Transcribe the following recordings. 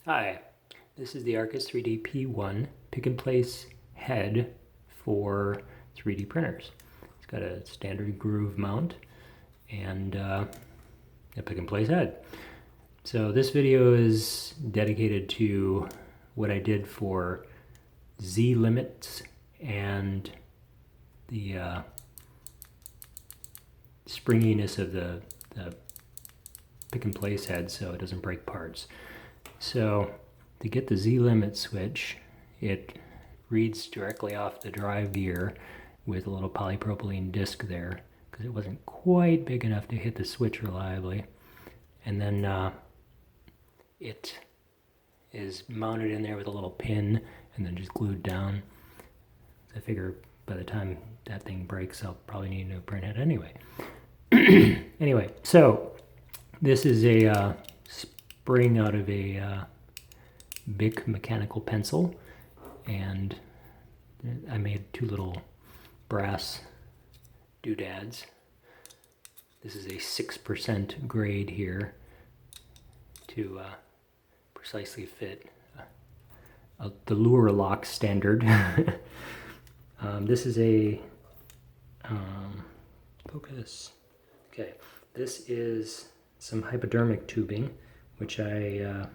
Hi, this is the Arcus 3D P1 pick and place head for 3D printers. It's got a standard groove mount and a pick and place head. So this video is dedicated to what I did for Z limits and the springiness of the pick and place head so it doesn't break parts. So to get the Z limit switch, it reads directly off the drive gear with a little polypropylene disc there because it wasn't quite big enough to hit the switch reliably. And then it is mounted in there with a little pin and then just glued down. I figure by the time that thing breaks, I'll probably need a new printhead anyway. Anyway, so this is a spring out of a Bic mechanical pencil, and I made two little brass doodads. This is a 6% grade here to precisely fit the lure lock standard. This is a focus. Okay, this is some hypodermic tubing, which I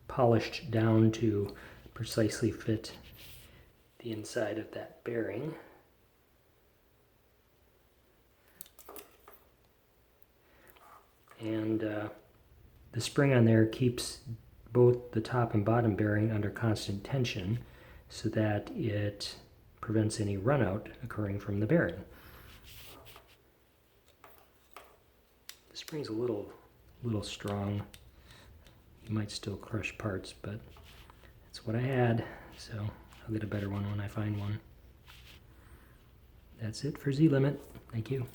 polished down to precisely fit the inside of that bearing. And the spring on there keeps both the top and bottom bearing under constant tension so that it prevents any runout occurring from the bearing. The spring's a little strong. You might still crush parts, but that's what I had, so I'll get a better one when I find one. That's it for Z Limit. Thank you.